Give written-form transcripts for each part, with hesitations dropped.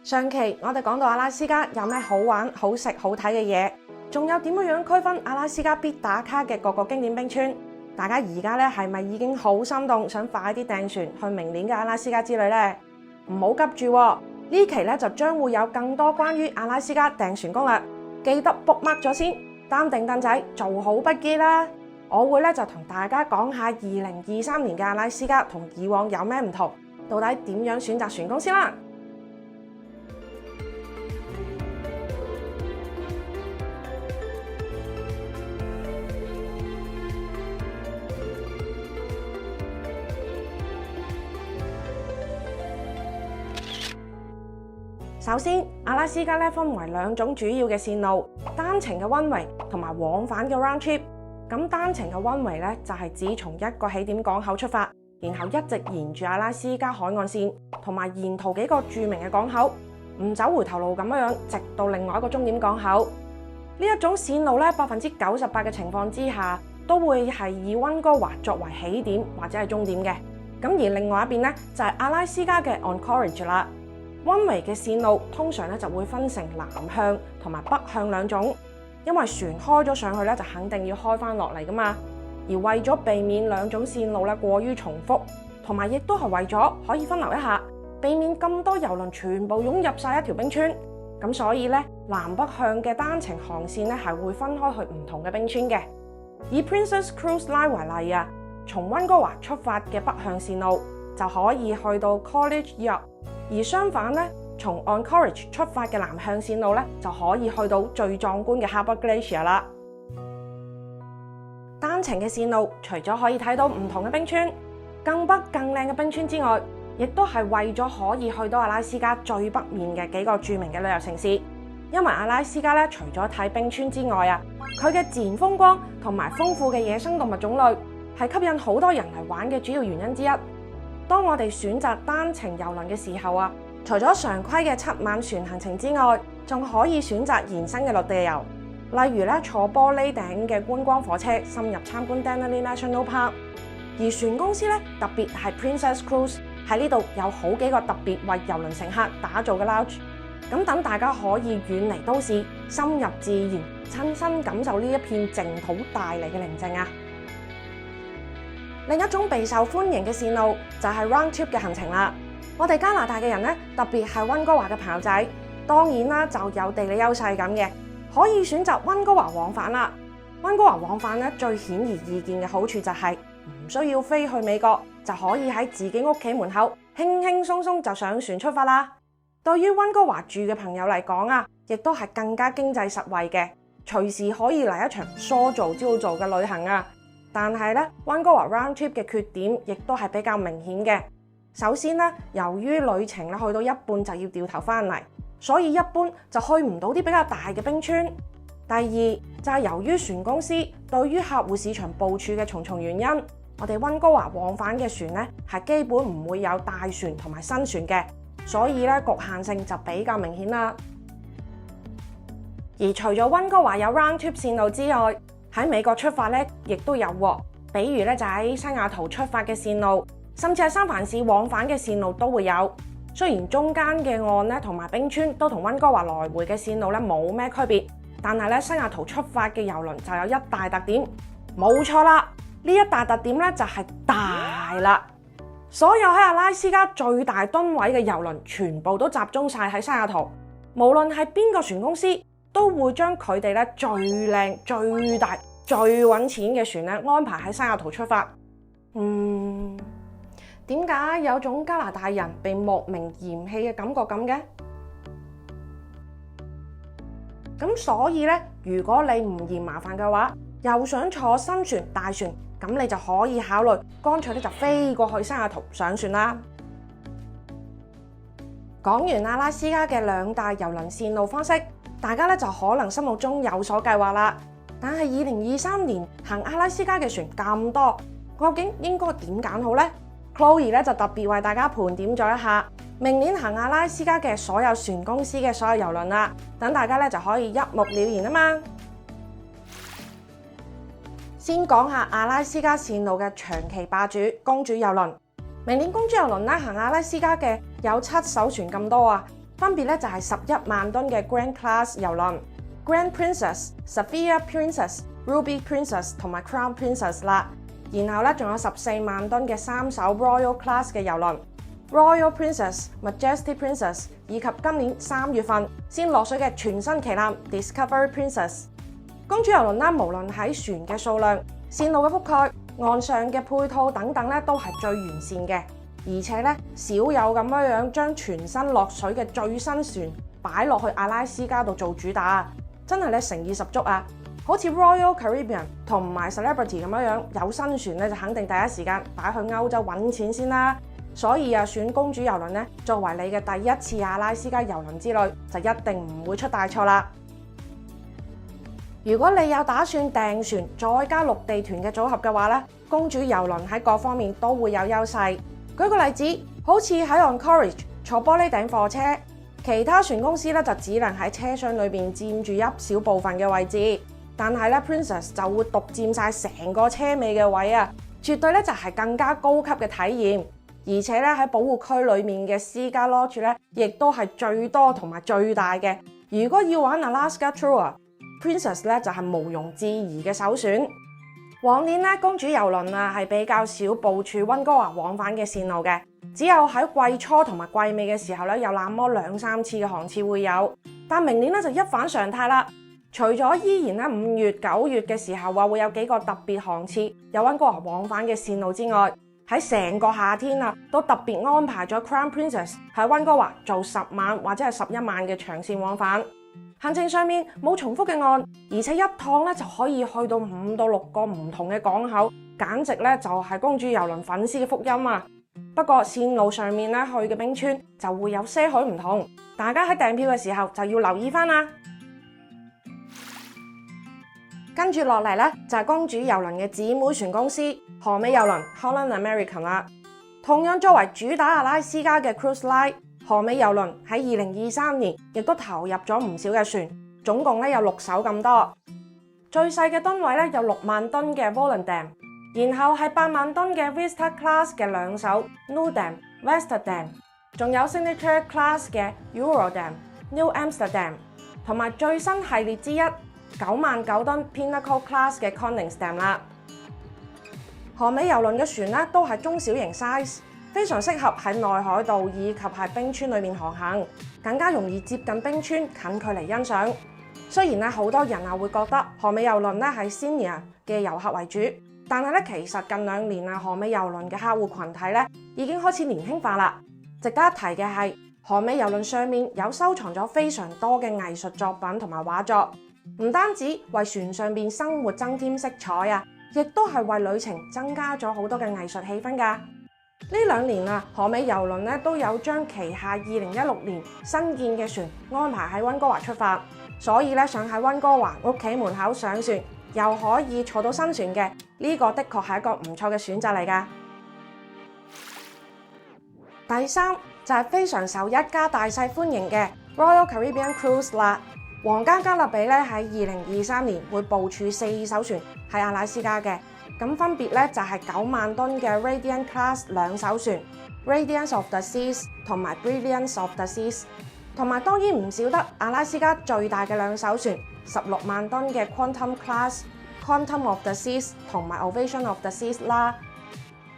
上期我哋講到阿拉斯加有咩好玩、好食、好睇嘅嘢，仲有點樣區分阿拉斯加必打卡嘅各個經典冰川。大家而家咧係咪已經好心動，想快啲訂船去明年嘅阿拉斯加之旅呢？唔好急住喎，呢期咧就將會有更多關於阿拉斯加訂船攻略，記得 bookmark 咗先，擔定凳仔，做好筆記啦。我會咧就同大家講下2023年嘅阿拉斯加同以往有咩唔同，到底點樣選擇船公司啦。首先，阿拉斯加咧分為兩種主要嘅線路，單程嘅 one way 同埋往返嘅 round trip。咁單程嘅 one way咧就係指從一個起點港口出發，然後一直沿住阿拉斯加海岸線，同埋沿途幾個著名嘅港口，唔走回頭路咁樣，直到另外一個終點港口。呢一種線路咧，98%嘅情況之下，都會係以溫哥華作為起點或者係終點嘅。咁而另外一邊咧就係阿拉斯加嘅 Anchorage 啦。One way 嘅線路通常咧就會分成南向同埋北向兩種，因為船開咗上去咧就肯定要開翻落嚟噶嘛。而為咗避免兩種線路咧過於重複，同埋亦都係為咗可以分流一下，避免咁多郵輪全部湧入晒一條冰川，咁所以咧南北向嘅單程航線咧係會分開去唔同嘅冰川嘅。以 Princess Cruise Line 為例啊，從溫哥華出發嘅北向線路就可以去到 College Yard。而相反咧，從 Anchorage 出發嘅南向線路咧，就可以去到最壯觀嘅 Harbour Glacier 啦。單程嘅線路除咗可以睇到唔同嘅冰川，更北更靚嘅冰川之外，亦都係為咗可以去到阿拉斯加最北面嘅幾個著名嘅旅遊城市。因為阿拉斯加咧，除咗睇冰川之外啊，佢嘅自然風光同埋豐富嘅野生動物種類，係吸引好多人嚟玩嘅主要原因之一。當我哋選擇單程郵輪嘅時候啊，除咗常規嘅7晚船行程之外，仲可以選擇延伸嘅陸地遊，例如咧坐玻璃頂嘅觀光火車深入參觀 Denali National Park。而船公司咧特別係 Princess Cruise 喺呢度有好幾個特別為郵輪乘客打造嘅 lounge， 咁等大家可以遠離都市，深入自然，親身感受呢一片淨土帶嚟嘅寧靜啊！另一種備受歡迎嘅線路就係 round trip 嘅行程啦。我哋加拿大嘅人咧，特別係溫哥華嘅朋友仔，當然啦就有地理優勢咁嘅，可以選擇溫哥華往返啦。溫哥華往返咧最顯而易見嘅好處就係唔需要飛去美國，就可以喺自己屋企門口輕輕鬆鬆就上船出發啦。對於溫哥華住嘅朋友嚟講啊，亦都係更加經濟實惠嘅，隨時可以嚟一場說做就做嘅旅行啊！但係咧，溫哥華 round trip 嘅缺點亦都係比較明顯嘅。首先咧，由於旅程咧去到一半就要掉頭翻嚟，所以一般就去唔到啲比較大嘅冰川。第二就係由於船公司對於客戶市場部署嘅重重原因，我哋溫哥華往返嘅船咧係基本唔會有大船同埋新船嘅，所以咧局限性就比較明顯啦。而除咗溫哥華有 round trip 線路之外，喺美國出發咧，亦都有喎。比如咧，就喺西雅圖出發嘅線路，甚至係三藩市往返嘅線路都會有。雖然中間嘅岸咧同埋冰川都同溫哥華來回嘅線路咧冇咩區別，但係咧西雅圖出發嘅郵輪就有一大特點，冇錯啦。呢一大特點咧就係大啦。所有喺阿拉斯加最大噸位嘅郵輪，全部都集中晒喺西雅圖。無論係邊個船公司，都會將佢哋咧最靚、最大、最揾錢嘅船咧安排喺西雅圖出發。點解有種加拿大人被莫名嫌棄嘅感覺咁嘅？咁所以咧，如果你唔嫌麻煩嘅話，又想坐新船、大船，咁你就可以考慮，乾脆咧就飛過去西雅圖上船啦。講完阿拉斯加嘅兩大郵輪線路方式，大家咧就可能心目中有所計劃啦。但係2023年行阿拉斯加嘅船咁多，究竟應該點揀好呢？ Chloe 咧就特別為大家盤點咗一下明年行阿拉斯加嘅所有船公司嘅所有郵輪啦，等大家咧就可以一目了然啊嘛。先講下阿拉斯加線路嘅長期霸主公主郵輪。明年公主郵輪咧行阿拉斯加嘅有7艘船咁多啊，分別咧就係11萬噸嘅 Grand Class 郵輪 Grand Princess、Sapphire Princess、Ruby Princess 同埋 Crown Princess 啦。然後咧仲有14萬噸嘅3艘 Royal Class 嘅郵輪 Royal Princess、Majesty Princess 以及今年3月份先落水嘅全新旗艦 Discovery Princess。公主郵輪啦，無論喺船嘅數量、線路嘅覆蓋、岸上嘅配套等等咧，都係最完善嘅。而且咧少有咁樣將全新落水嘅最新船擺落去阿拉斯加度做主打，真係咧誠意十足啊！好似 Royal Caribbean 同埋 Celebrity 咁樣有新船咧就肯定第一時間擺去歐洲揾錢先啦。所以選公主郵輪咧作為你嘅第一次阿拉斯加郵輪之旅，就一定唔會出大錯啦。如果你有打算訂船再加陸地團嘅組合嘅話咧，公主郵輪喺各方面都會有優勢。舉個例子，好似喺 Anchorage 坐玻璃頂貨車，其他船公司咧就只能喺車廂裏邊佔住一小部分嘅位置，但係咧 Princess 就會獨佔晒成個車尾嘅位啊！絕對咧就係更加高級嘅體驗，而且咧喺保護區裏面嘅私家 lodge 咧，亦都係最多同埋最大嘅。如果要玩 Alaska Tour，Princess 咧就係毋庸置疑嘅首選。往年咧公主郵輪啊係比較少部署溫哥華往返嘅線路嘅，只有喺季初同埋季尾嘅時候咧有那麼2-3次嘅航次會有。但明年咧就一反常態啦，除咗依然咧5月、9月嘅時候話會有幾個特別航次有溫哥華往返嘅線路之外，喺成個夏天啊都特別安排咗 Crown Princess 喺溫哥華做10晚或者係11晚嘅長線往返。行程上面冇重複嘅岸，而且一趟咧就可以去到5到6個唔同嘅港口，簡直咧就係公主郵輪粉絲嘅福音啊！不過線路上面咧去嘅冰川就會有些許唔同，大家喺訂票嘅時候就要留意翻啦。跟住落嚟咧就係公主郵輪嘅姊妹船公司荷美郵輪 Holland American 啦。同樣作為主打阿拉斯加嘅 Cruise Line，荷美郵輪喺2023年亦都投入咗唔少嘅船，總共咧有6艘咁多。最細嘅噸位咧有6萬噸嘅 Volendam， 然後係8萬噸嘅 Vista Class 嘅2艘 Newdam、Westerdam， 仲有 Signature Class 嘅 Eurodam、New Amsterdam， 同埋最新系列之一9萬9噸 Pinnacle Class 嘅 Koningsdam 啦。荷美郵輪嘅船咧都係中小型 size，非常適合喺內海道以及係冰川裏面航行，更加容易接近冰川，近距離欣賞。雖然好多人會覺得荷美郵輪咧係 senior 嘅遊客為主，但係其實近2年荷美郵輪嘅客戶群體已經開始年輕化啦。值得一提嘅係，荷美郵輪上面有收藏咗非常多嘅藝術作品同埋畫作，唔單止為船上邊生活增添色彩啊，亦都係為旅程增加咗好多嘅藝術氣氛㗎。呢2年荷美郵輪都有將旗下2016年新建嘅船安排喺溫哥華出發，所以想喺溫哥華屋企門口上船，又可以坐到新船嘅呢個，的確係一個唔錯嘅選擇嚟㗎。第3就係非常受一家大細歡迎嘅 Royal Caribbean Cruise 啦。皇家加勒比喺2023年會部署4艘船喺阿拉斯加嘅。咁分別就係9萬噸嘅 Radiant Class 2艘船 Radiance of the Seas 同埋 Brilliance of the Seas， 同埋當然唔少得阿拉斯加最大嘅2艘船16萬噸嘅 Quantum Class Quantum of the Seas 同埋 Ovation of the Seas 啦。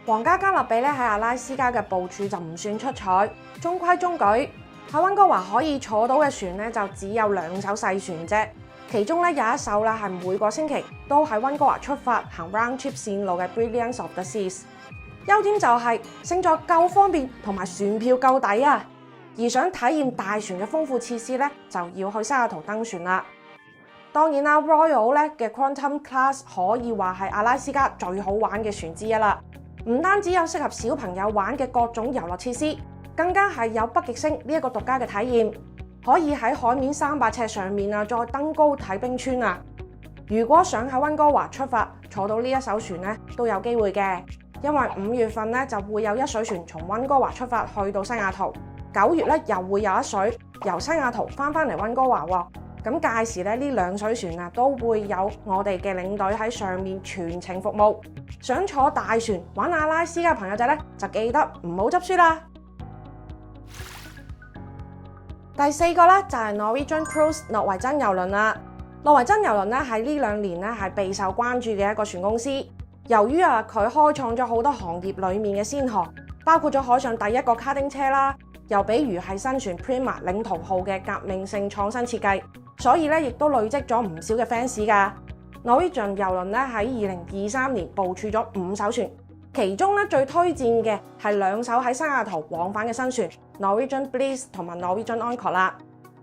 皇家加勒比喺阿拉斯加嘅部署就唔算出彩，中規中矩。喺溫哥華可以坐到嘅船就只有2艘細船啫。其中有一艘係每個星期都喺溫哥華出發行 round trip 線路嘅 Brilliance of the Seas。優點就係勝在夠方便同埋船票夠抵啊！而想體驗大船嘅豐富設施就要去西雅圖登船啦。當然啦 ，Royal 嘅 Quantum Class 可以話係阿拉斯加最好玩嘅船之一啦。唔單止有適合小朋友玩嘅各種遊樂設施，更加係有北極星呢一個獨家嘅體驗。可以喺海面300尺上面再登高睇冰川啊！如果想喺溫哥華出發坐到呢一艘船都有機會嘅，因為5月份就會有一水船從溫哥華出發去到西雅圖，9月又會有一水由西雅圖翻嚟溫哥華喎。咁屆時呢2水船都會有我哋嘅領隊喺上面全程服務。想坐大船玩阿拉斯加嘅朋友仔就記得唔好執輸啦！第4個咧就係 Norwegian Cruise 諾維珍郵輪啦。諾維珍郵輪咧喺呢2年咧係備受關注嘅一個船公司。由於佢開創咗好多行業裡面嘅先河，包括咗海上第一個卡丁車啦，又比如係新船 Prima 領圖號嘅革命性創新設計，所以咧亦都累積咗唔少嘅 fans 㗎。Norwegian 郵輪咧喺2023年部署咗5艘船，其中咧最推薦嘅係2艘喺西雅圖往返嘅新船 Norwegian Bliss 同埋 Norwegian Encore 啦。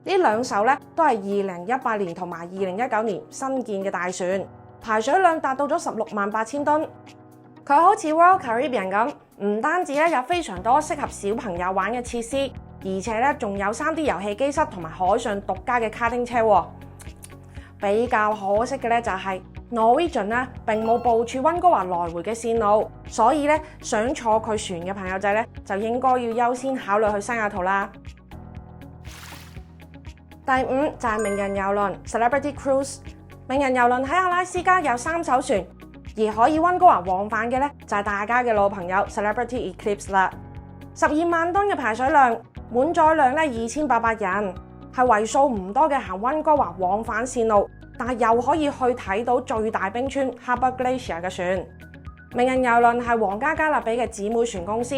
呢2艘咧都係2018年同埋2019年新建嘅大船，排水量達到咗168000噸。佢好似 Royal Caribbean 咁，唔單止咧有非常多適合小朋友玩嘅設施，而且咧仲有 3D 遊戲機室同埋海上獨家嘅卡丁車喎。比較可惜嘅咧就係 Norwegian 咧並冇部署溫哥華來回嘅線路，所以咧想坐佢船嘅朋友仔咧就應該要優先考慮去西雅圖啦。第5就係名人郵輪 Celebrity Cruise。名人郵輪喺阿拉斯加有3艘船，而可以溫哥華往返嘅咧就係大家嘅老朋友 Celebrity Eclipse 啦。12萬噸嘅排水量，滿載量咧2800人。係為數唔多嘅行溫哥華往返線路，但係又可以去睇到最大冰川 Harbour Glacier 嘅船。名人郵輪係皇家加勒比嘅姊妹船公司，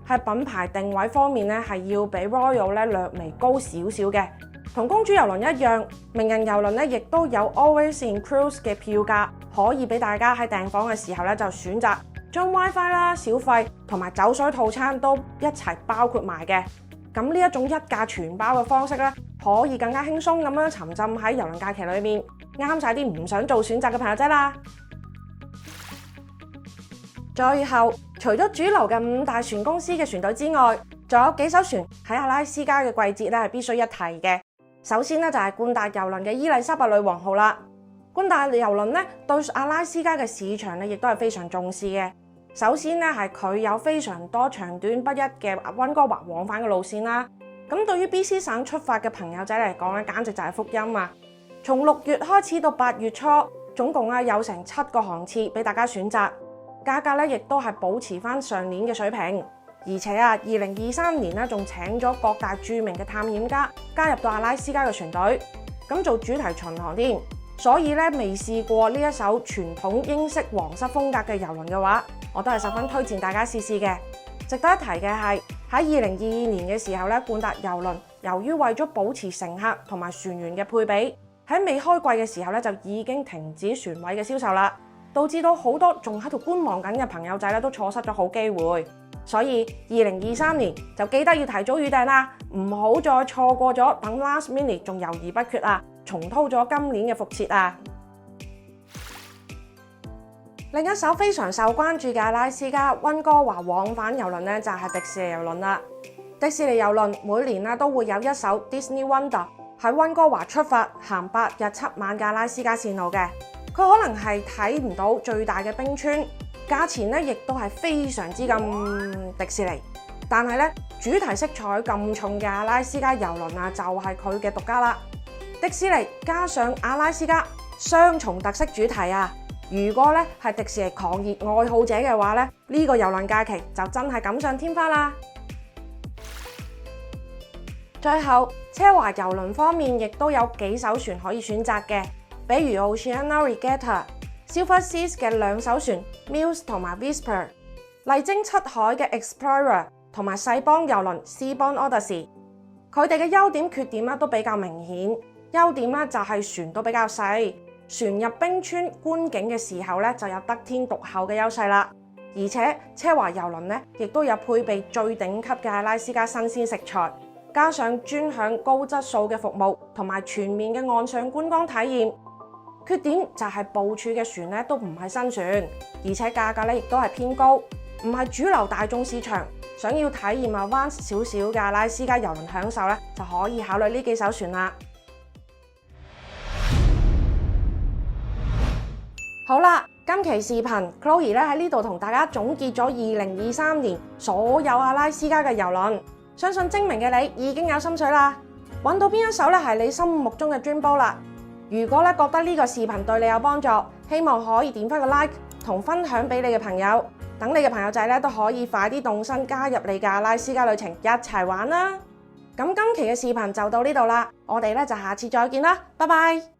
喺品牌定位方面咧係要比 Royal 咧略微高少少嘅。同公主郵輪一樣，名人郵輪咧亦都有 Always in Cruise 嘅票價，可以俾大家喺訂房嘅時候咧就選擇將 WiFi 啦、小費同埋酒水套餐都一齊包括埋嘅。咁呢一種一價全包嘅方式咧，可以更加輕鬆咁樣沉浸喺郵輪假期裏面，啱晒啲唔想做選擇嘅朋友仔啦。最後，除咗主流嘅5大船公司嘅船隊之外，仲有幾艘船喺阿拉斯加嘅季節咧係必須一提嘅。首先咧就係冠達郵輪嘅伊麗莎白女王號啦。冠達郵輪咧對阿拉斯加嘅市場咧亦都係非常重視嘅。首先咧係佢有非常多長短不一嘅溫哥華往返嘅路線啦。咁對於 BC 省出發嘅朋友仔嚟講咧，簡直就係福音啊！從6月開始到8月初，總共有成7個航次俾大家選擇，價格咧亦都係保持翻上年嘅水平。而且2023年咧仲請咗各大著名嘅探險家加入到阿拉斯加嘅船隊，咁做主題巡航添。所以咧未試過呢一艘傳統英式皇室風格嘅郵輪嘅話，我都係十分推薦大家試試嘅。值得一提嘅係喺2022年嘅時候咧，冠達郵輪由於為咗保持乘客同埋船員嘅配比，喺未開季嘅時候咧就已經停止船位嘅銷售啦，導致到好多仲喺度觀望緊嘅朋友仔咧都錯失咗好機會。所以2023年就記得要提早預訂啦，唔好再錯過咗，等 last minute 仲猶豫不決啊，重蹈咗今年嘅覆轍啊！另一艘非常受關注嘅阿拉斯加溫哥華往返郵輪咧就係迪士尼郵輪啦。迪士尼郵輪每年都會有一艘 Disney Wonder 喺溫哥華出發，行8日7晚嘅阿拉斯加線路嘅。佢可能係睇唔到最大嘅冰川，價錢咧亦都係非常之咁迪士尼。但係咧主題色彩咁重嘅阿拉斯加郵輪就係佢嘅獨家啦。迪士尼加上阿拉斯加雙重特色主題啊！如果咧係迪士尼狂熱愛好者嘅話咧，呢個郵輪假期就真係錦上添花啦。最後，奢華郵輪方面亦都有幾艘船可以選擇嘅，比如 Oceania Regatta、Silver Seas 嘅2艘船 Muse 同埋 Whisper、麗晶七海嘅 Explorer 同埋世邦郵輪 Seabourn Odyssey。佢哋嘅優點缺點都比較明顯。優點就係船都比較細，船入冰川觀景嘅時候就有得天獨厚嘅優勢啦。而且奢華郵輪亦都有配備最頂級嘅阿拉斯加新鮮食材，加上專享高質素嘅服務同埋全面嘅岸上觀光體驗。缺點就係部署嘅船都唔係新船，而且價格亦都係偏高，唔係主流大眾市場。想要體驗彎少少嘅阿拉斯加郵輪享受就可以考慮呢幾艘船啦。好啦，今期視頻 Chloe 喺呢度同大家總結咗2023年所有阿拉斯加嘅郵輪，相信精明嘅你已經有心水啦，揾到邊一艘係你心目中嘅 dream boat 啦。如果覺得呢個視頻對你有幫助，希望可以點翻個 like 同分享俾你嘅朋友，等你嘅朋友仔都可以快啲動身加入你嘅阿拉斯加旅程一齊玩啦。咁今期嘅視頻就到呢度啦，我哋咧就下次再見啦，拜拜。